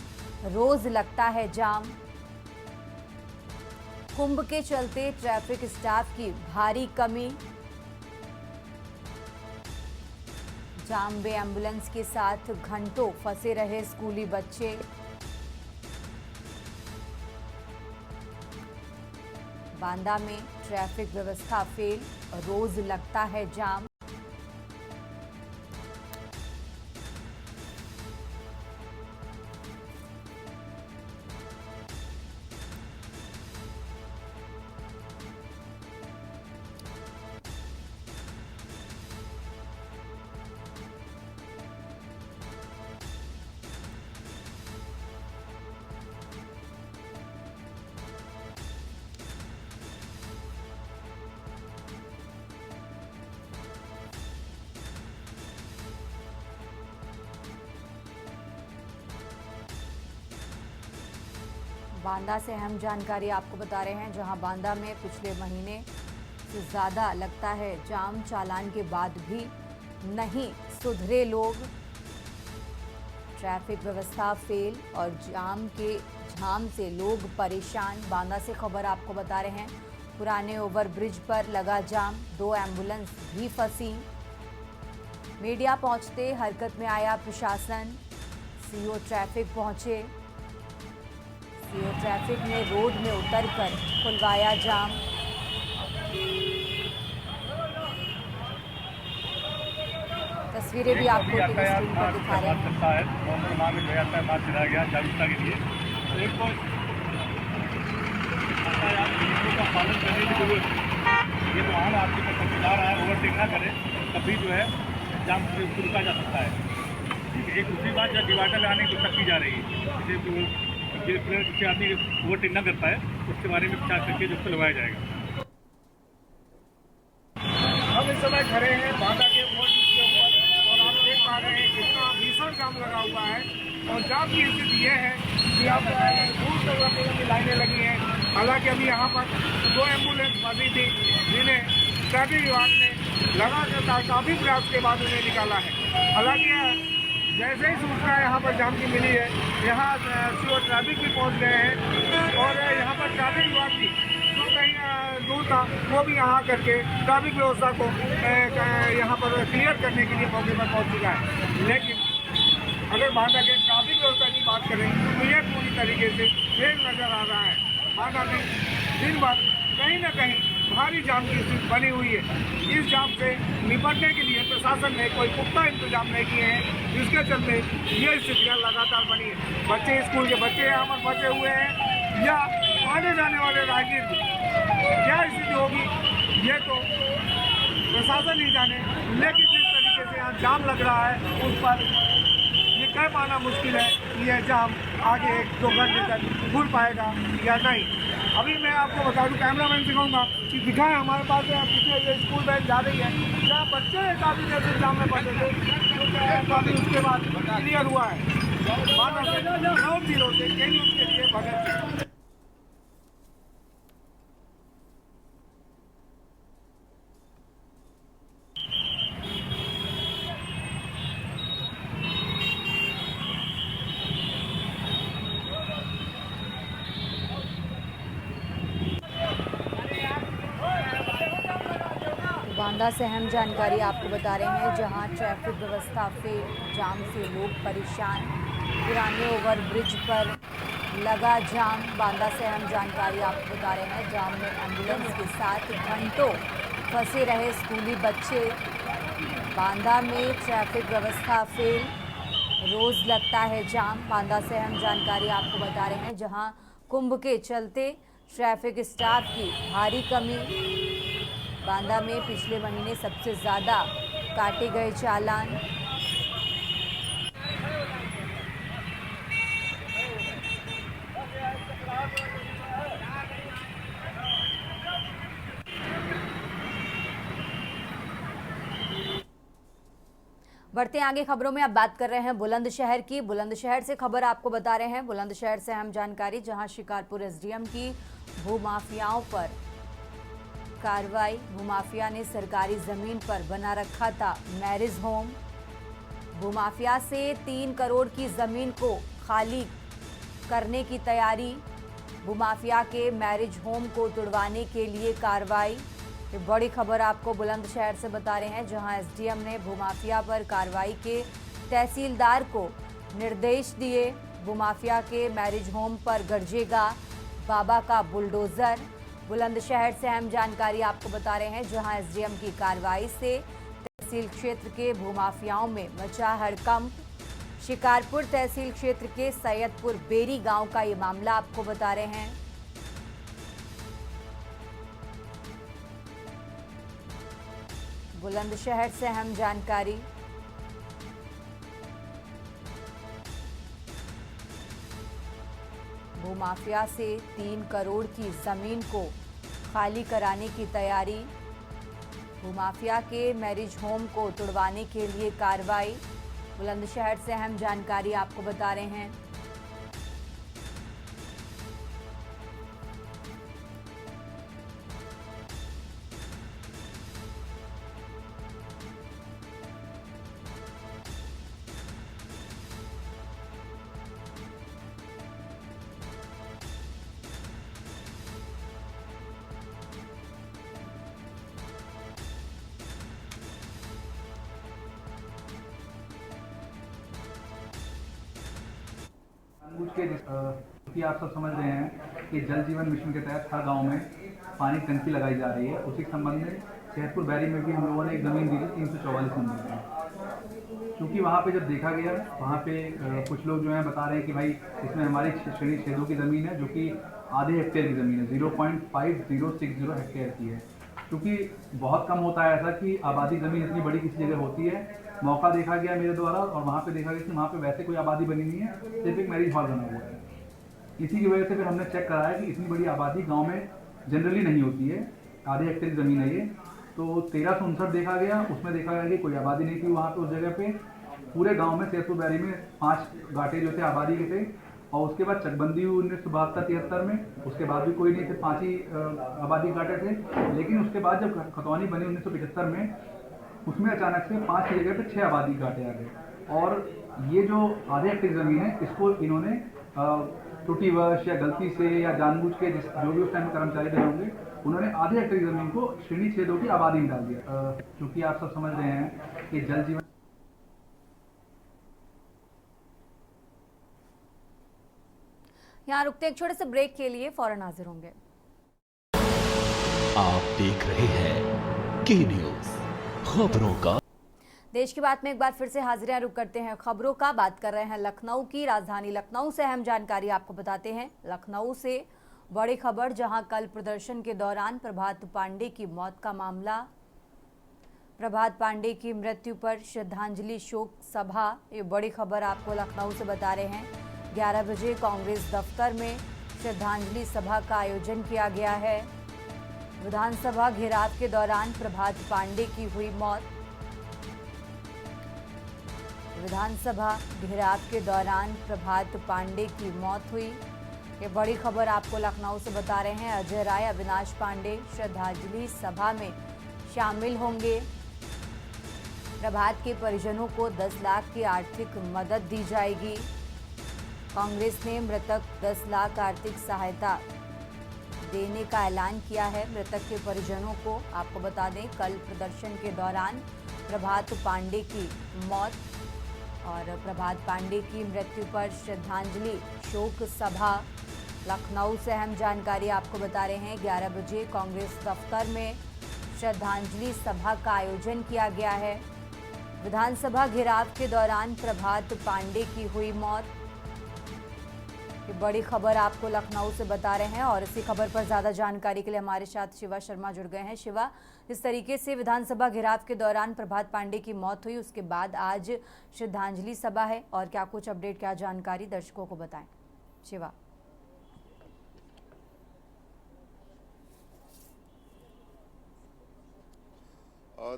रोज लगता है जाम। कुंभ के चलते ट्रैफिक स्टाफ की भारी कमी। जाम में एम्बुलेंस के साथ घंटों फंसे रहे स्कूली बच्चे। बांदा में ट्रैफिक व्यवस्था फेल, रोज लगता है जाम। बांदा से अहम जानकारी आपको बता रहे हैं, जहां बांदा में पिछले महीने से ज़्यादा लगता है जाम। चालान के बाद भी नहीं सुधरे लोग। ट्रैफिक व्यवस्था फेल और जाम से लोग परेशान। बांदा से खबर आपको बता रहे हैं, पुराने ओवरब्रिज पर लगा जाम, 2 एम्बुलेंस भी फंसी। मीडिया पहुंचते हरकत में आया प्रशासन। सीओ ट्रैफिक पहुंचे, सीओ ट्रैफिक ने रोड में उतरकर खुलवाया जाम। तस्वीरें भी आपको टीवी स्क्रीन पर दिखा रहे हैं। पालन करने की जरूरत है। ये तो आम आदमी का चला रहा है, ओवरटेक ना करे तभी जो है जाम से रुका जा सकता है। एक दूसरी बात, जब डिवाइडर लगाने की कोशिश की जा रही है, जिससे आदमी ओवरटेक ना कर पाए उसके बारे में विचार करके जो खुलवाया जाएगा। हम इस समय खड़े हैं बांदा के ओवरब्रिज के ऊपर और आप देख पा रहे हैं कितना भीषण जाम लगा हुआ है। और जाम की स्थिति ये है कि आप दूर तक लाइनें लगी हैं। हालांकि अभी यहाँ पर 2 एम्बुलेंस फंसी थी जिन्हें ट्रैफिक विभाग ने लगातार काफ़ी प्रयास के बाद उन्हें निकाला है। हालांकि जैसे ही सूचना यहाँ पर जाम की मिली है, यहाँ सीओ ट्रैफिक भी पहुँच गए हैं और यहाँ पर ट्रैफिक विभाग भी जो कहीं दूर था वो भी यहाँ करके ट्रैफिक व्यवस्था को यहाँ पर क्लियर करने के लिए मौके पर पहुँच चुका है। लेकिन अगर बांदा के ट्रैफिक व्यवस्था की बात करें तो ये पूरी तरीके से फेल नजर आ रहा है। बांदा में दिन भर कहीं ना कहीं भारी जाम की स्थिति बनी हुई है। इस जाम से निपटने के लिए प्रशासन ने कोई पुख्ता इंतजाम नहीं किए हैं, जिसके चलते ये स्थितियाँ लगातार बनी है। बच्चे, स्कूल के बच्चे यहाँ पर फंसे हुए हैं या आने जाने वाले राहगीर भी। क्या स्थिति होगी ये तो प्रशासन ही जाने, लेकिन जिस तरीके से यहाँ जाम लग रहा है उस पर ये कह पाना मुश्किल है कि यह जाम आगे 1-2 घंटे तक घूर पाएगा या नहीं। अभी मैं आपको बता दूं, कैमरामैन से कहूँगा कि दिखाएं हमारे पास पीछे ये स्कूल वैन जा रही है, जहाँ बच्चे काफ़ी देर से जाम में फंसे थे, काफ़ी उसके बाद क्लियर हुआ है। बांदा से 9-0 से के न्यूज़ के लिए भगत सिंह। बांदा से अहम जानकारी आपको बता रहे हैं, जहां ट्रैफिक व्यवस्था फेल, जाम से लोग परेशान, पुराने ओवरब्रिज पर लगा जाम। बांदा से अहम जानकारी आपको बता रहे हैं, जाम में एम्बुलेंस के साथ घंटों फंसे रहे स्कूली बच्चे। बांदा में ट्रैफिक व्यवस्था फेल, रोज लगता है जाम। बांदा से अहम जानकारी आपको बता रहे हैं, जहां कुंभ के चलते ट्रैफिक स्टाफ की भारी कमी। बांदा में पिछले महीने सबसे ज़्यादा काटे गए चालान। बढ़ते आगे खबरों में अब बात कर रहे हैं बुलंदशहर की। बुलंदशहर से खबर आपको बता रहे हैं, बुलंदशहर से अहम जानकारी, जहां शिकारपुर एसडीएम की भूमाफियाओं पर कार्रवाई। भूमाफिया ने सरकारी जमीन पर बना रखा था मैरिज होम। भूमाफिया से 3 करोड़ की जमीन को खाली करने की तैयारी। भूमाफिया के मैरिज होम को तुड़वाने के लिए कार्रवाई। ये बड़ी खबर आपको बुलंदशहर से बता रहे हैं, जहां एसडीएम ने भूमाफिया पर कार्रवाई के तहसीलदार को निर्देश दिए। भूमाफिया के मैरिज होम पर गरजेगा बाबा का बुलडोजर। बुलंदशहर से अहम जानकारी आपको बता रहे हैं, जहां एसडीएम की कार्रवाई से तहसील क्षेत्र के भूमाफियाओं में मचा हड़कंप। शिकारपुर तहसील क्षेत्र के सैयदपुर बेरी गांव का ये मामला आपको बता रहे हैं। बुलंदशहर से अहम जानकारी। भूमाफिया से 3 करोड़ की जमीन को खाली कराने की तैयारी। भूमाफिया के मैरिज होम को तुड़वाने के लिए कार्रवाई। बुलंदशहर से अहम जानकारी आपको बता रहे हैं। के चूँकि आप सब समझ रहे हैं कि जल जीवन मिशन के तहत हर गांव में पानी टंकी लगाई जा रही है। उसी संबंध में शहरपुर बैरी में भी हम लोगों ने एक ज़मीन दी थी 344 नंबर पर। क्योंकि वहाँ पे जब देखा गया, वहाँ पे कुछ लोग जो हैं बता रहे हैं कि भाई इसमें हमारी श्रेणी 6-2 की ज़मीन है, जो कि आधे हेक्टेयर की ज़मीन है, 0.5060 हेक्टेयर की है। क्योंकि बहुत कम होता है ऐसा कि आबादी ज़मीन इतनी बड़ी किसी जगह होती है। मौका देखा गया मेरे द्वारा और वहाँ पे देखा गया कि वहाँ पे वैसे कोई आबादी बनी नहीं है, सिर्फ एक मैरिज हॉल बना हुआ है। इसी की वजह से फिर हमने चेक कराया कि इतनी बड़ी आबादी गांव में जनरली नहीं होती है। आधे हेक्टेयर की ज़मीन है ये। तो 1359 देखा गया, उसमें देखा गया कि कोई आबादी नहीं थी वहाँ पे उस जगह पे। पूरे गांव में शहरपुर बैरी में 5 गाटे जो थे आबादी के थे, और उसके बाद चकबंदी हुई 1972-73 में। उसके बाद भी कोई नहीं थे, 5 ही आबादी गाटे थे। लेकिन उसके बाद जब खतौनी बनी 1975 में, उसमें अचानक से 5 की जगह पे 6 आबादी गाटे आ गए। और ये जो आधे हेक्टेयर ज़मीन है, इसको इन्होंने त्रुटिवश या गलती से या जानबूझ के जो भी उस टाइम कर्मचारी रहे होंगे, उन्होंने आधे हेक्टेयर ज़मीन को श्रेणी 6-2 की आबादी में डाल दिया। क्योंकि आप सब समझ रहे हैं कि जल जीवन। यहाँ रुकते एक छोटे से ब्रेक के लिए, फौरन हाजिर होंगे। आप देख रहे हैं के न्यूज़, खबरों का। देश की बात में एक बार फिर से हाजिर रुक करते हैं खबरों का। बात कर रहे हैं लखनऊ की। राजधानी लखनऊ से अहम जानकारी आपको बताते हैं। लखनऊ से बड़ी खबर, जहां कल प्रदर्शन के दौरान प्रभात पांडे की मौत का मामला। प्रभात पांडे की मृत्यु पर श्रद्धांजलि शोक सभा, ये बड़ी खबर आपको लखनऊ से बता रहे हैं। 11 बजे कांग्रेस दफ्तर में श्रद्धांजलि सभा का आयोजन किया गया है। विधानसभा घेराव के दौरान प्रभात पांडे की हुई मौत। विधानसभा घेराव के दौरान प्रभात पांडे की मौत हुई। ये बड़ी खबर आपको लखनऊ से बता रहे हैं। अजय राय, अविनाश पांडे श्रद्धांजलि सभा में शामिल होंगे। प्रभात के परिजनों को 10 लाख की आर्थिक मदद दी जाएगी। कांग्रेस ने मृतक 10 लाख आर्थिक सहायता देने का ऐलान किया है मृतक के परिजनों को। आपको बता दें, कल प्रदर्शन के दौरान प्रभात पांडे की मौत और प्रभात पांडे की मृत्यु पर श्रद्धांजलि शोक सभा। लखनऊ से अहम जानकारी आपको बता रहे हैं। 11 बजे कांग्रेस दफ्तर में श्रद्धांजलि सभा का आयोजन किया गया है। विधानसभा घेराव के दौरान प्रभात पांडे की हुई मौत। ये बड़ी खबर आपको लखनऊ से बता रहे हैं। और इसी खबर पर ज़्यादा जानकारी के लिए हमारे साथ शिवा शर्मा जुड़ गए हैं। शिवा, जिस तरीके से विधानसभा घेराव के दौरान प्रभात पांडे की मौत हुई, उसके बाद आज श्रद्धांजलि सभा है, और क्या कुछ अपडेट, क्या जानकारी दर्शकों को बताएं। शिवा।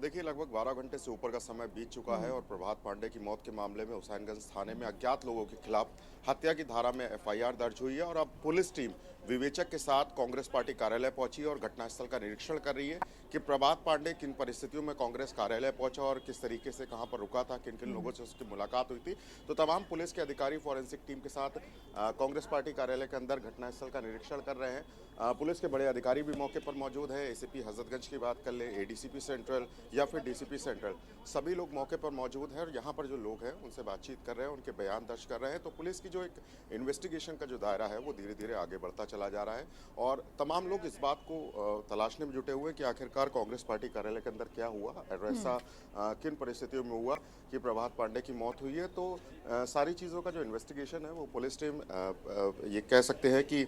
देखिए, लगभग 12 घंटे से ऊपर का समय बीत चुका है और प्रभात पांडे की मौत के मामले में हुसैनगंज थाने में अज्ञात लोगों के खिलाफ हत्या की धारा में एफआईआर दर्ज हुई है। और अब पुलिस टीम विवेचक के साथ कांग्रेस पार्टी कार्यालय पहुंची और घटनास्थल का निरीक्षण कर रही है कि प्रभात पांडे किन परिस्थितियों में कांग्रेस कार्यालय पहुंचा और किस तरीके से कहां पर रुका था, किन किन लोगों से उसकी मुलाकात हुई थी। तो तमाम पुलिस के अधिकारी फॉरेंसिक टीम के साथ कांग्रेस पार्टी कार्यालय के अंदर घटनास्थल का निरीक्षण कर रहे हैं। पुलिस के बड़े अधिकारी भी मौके पर मौजूद है। एसीपी हजरतगंज की बात कर ले, एडीसीपी सेंट्रल या फिर डीसीपी सेंट्रल, सभी लोग मौके पर मौजूद हैं और यहाँ पर जो लोग हैं उनसे बातचीत कर रहे हैं, उनके बयान दर्ज कर रहे हैं। तो पुलिस की जो एक इन्वेस्टिगेशन का जो दायरा है वो धीरे धीरे आगे बढ़ता चला जा रहा है और तमाम लोग इस बात को तलाशने में जुटे हुए कि आखिरकार कांग्रेस पार्टी कार्यालय के अंदर क्या हुआ और ऐसा किन परिस्थितियों में हुआ कि प्रभात पांडे की मौत हुई है। तो सारी चीज़ों का जो इन्वेस्टिगेशन है वो पुलिस टीम ये कह सकते हैं कि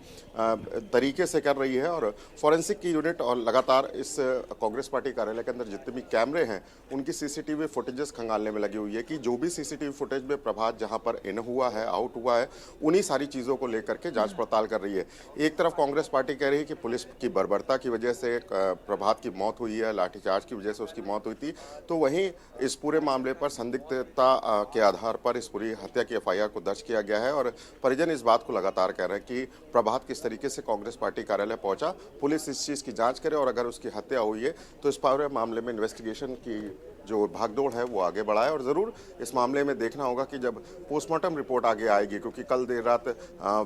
तरीके से कर रही है और फॉरेंसिक की यूनिट और लगातार इस कांग्रेस पार्टी कार्यालय के अंदर जितने भी कैमरे हैं उनकी सीसीटीवी फुटेजेस खंगालने में लगी हुई है कि जो भी सीसीटीवी फुटेज में प्रभात जहां पर इन हुआ है, आउट हुआ है, उन्हीं सारी चीज़ों को लेकर के जांच पड़ताल कर रही है। एक तरफ कांग्रेस पार्टी कह रही है कि पुलिस की बर्बरता की वजह से प्रभात की मौत हुई है, लाठीचार्ज की वजह से उसकी मौत हुई थी। तो वहीं इस पूरे मामले पर संदिग्धता के आधार पर इस पूरी हत्या की एफआईआर को दर्ज किया गया है और परिजन इस बात को लगातार कह रहे हैं कि प्रभात किस तरीके से कांग्रेस पार्टी कार्यालय पहुंचा, पुलिस इस चीज़ की जांच करे और अगर उसकी हत्या हुई है तो इस पूरे मामले में इन्वेस्टिगेशन की जो भागदौड़ है वो आगे बढ़ाए। और ज़रूर इस मामले में देखना होगा कि जब पोस्टमार्टम रिपोर्ट आगे आएगी, क्योंकि कल देर रात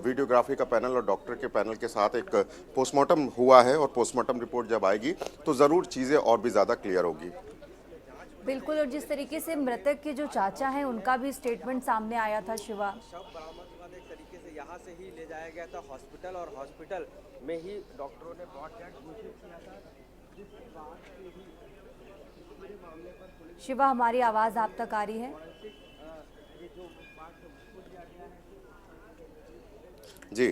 वीडियोग्राफी का पैनल और डॉक्टर के पैनल के साथ एक पोस्टमार्टम हुआ है और पोस्टमार्टम रिपोर्ट जब आएगी तो ज़रूर चीज़ें और भी ज़्यादा क्लियर होगी। बिल्कुल, और जिस तरीके से मृतक के जो चाचा हैं उनका भी स्टेटमेंट सामने आया था शिवा। यहाँ से ही ले जाया गया था हॉस्पिटल, और हॉस्पिटल में ही डॉक्टरों ने ब्रॉड डेड घोषित किया था, जिसके बाद से ही पूरे मामले पर पुलिस शिवा, हमारी आवाज़ आप तक आ रही है? ये जो बात को दिया गया है जी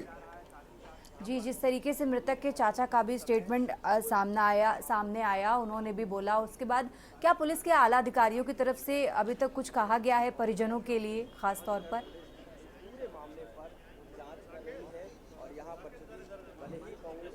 जी, जिस तरीके से मृतक के चाचा का भी स्टेटमेंट सामने आया, उन्होंने भी बोला, उसके बाद क्या पुलिस के आला अधिकारियों की तरफ से अभी तक कुछ कहा गया है परिजनों के लिए खास तौर पर? पूरे मामले पर जांच कर रही है, और यहाँ पर भले ही कांग्रेस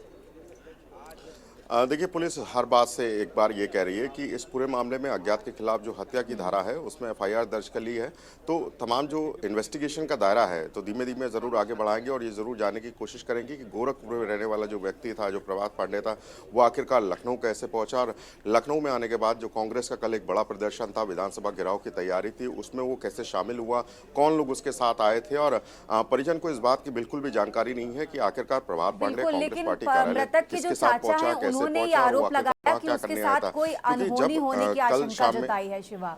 आज देखिए, पुलिस हर बात से एक बार ये कह रही है कि इस पूरे मामले में अज्ञात के खिलाफ जो हत्या की धारा है उसमें एफआईआर दर्ज कर ली है। तो तमाम जो इन्वेस्टिगेशन का दायरा है तो धीमे धीमे ज़रूर आगे बढ़ाएंगे और ये ज़रूर जानने की कोशिश करेंगे कि गोरखपुर में रहने वाला जो व्यक्ति था, जो प्रभात पांडे था, वो आखिरकार लखनऊ कैसे पहुंचा, और लखनऊ में आने के बाद जो कांग्रेस का कल एक बड़ा प्रदर्शन था, विधानसभा घेराव की तैयारी थी, उसमें वो कैसे शामिल हुआ, कौन लोग उसके साथ आए थे। और परिजन को इस बात की बिल्कुल भी जानकारी नहीं है कि आखिरकार प्रभात पांडे कांग्रेस पार्टी कार्यालय किसके साथ पहुंचा, कैसे पहुंचा, लगाया कि उसके साथ कोई अनहोनी होने की आशंका जताई है। शिवा,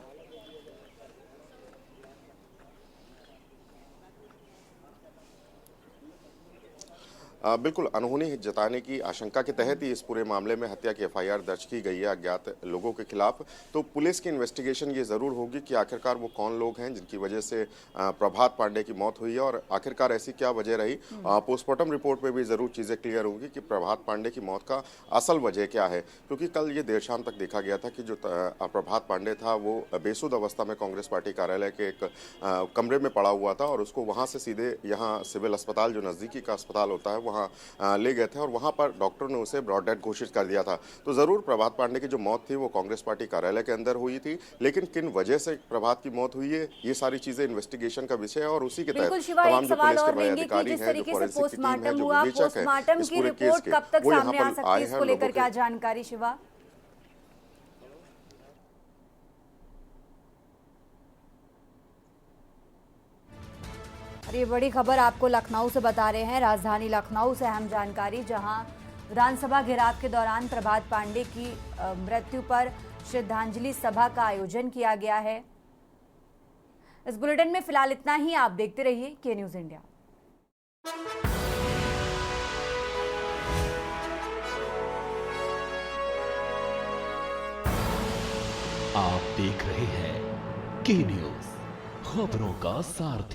बिल्कुल अनहोनी जताने की आशंका के तहत ही इस पूरे मामले में हत्या की एफआईआर दर्ज की गई है अज्ञात लोगों के खिलाफ। तो पुलिस की इन्वेस्टिगेशन ये जरूर होगी कि आखिरकार वो कौन लोग हैं जिनकी वजह से प्रभात पांडे की मौत हुई है, और आखिरकार ऐसी क्या वजह रही। पोस्टमार्टम रिपोर्ट में भी जरूर चीजें क्लियर होंगी कि प्रभात पांडे की मौत का असल वजह क्या है, क्योंकि कल ये देर शाम तक देखा गया था कि जो प्रभात पांडे था वो बेसुध अवस्था में कांग्रेस पार्टी कार्यालय के एक कमरे में पड़ा हुआ था, और उसको वहां से सीधे यहाँ सिविल अस्पताल, जो नजदीकी का अस्पताल होता है, वहाँ ले गए थे, और वहाँ पर डॉक्टर ने उसे ब्रॉड डेड घोषित कर दिया था। तो जरूर प्रभात पांडे की जो मौत थी वो कांग्रेस पार्टी कार्यालय के अंदर हुई थी, लेकिन किन वजह से प्रभात की मौत हुई है, ये सारी चीजें इन्वेस्टिगेशन का विषय है। और उसी के तहत तमाम जो पुलिस के बड़े अधिकारी हैं, जो फॉरेंसिक की टीम है, जो विवेचक है इस पूरे केस के, वो यहाँ पर आए हैं। लेकर क्या जानकारी शिवा? ये बड़ी खबर आपको लखनऊ से बता रहे हैं। राजधानी लखनऊ से अहम जानकारी, जहां विधानसभा घेराव के दौरान प्रभात पांडे की मृत्यु पर श्रद्धांजलि सभा का आयोजन किया गया है। इस बुलेटिन में फिलहाल इतना ही। आप देखते रहिए के न्यूज़ इंडिया। आप देख रहे हैं के न्यूज़, खबरों का सारथी।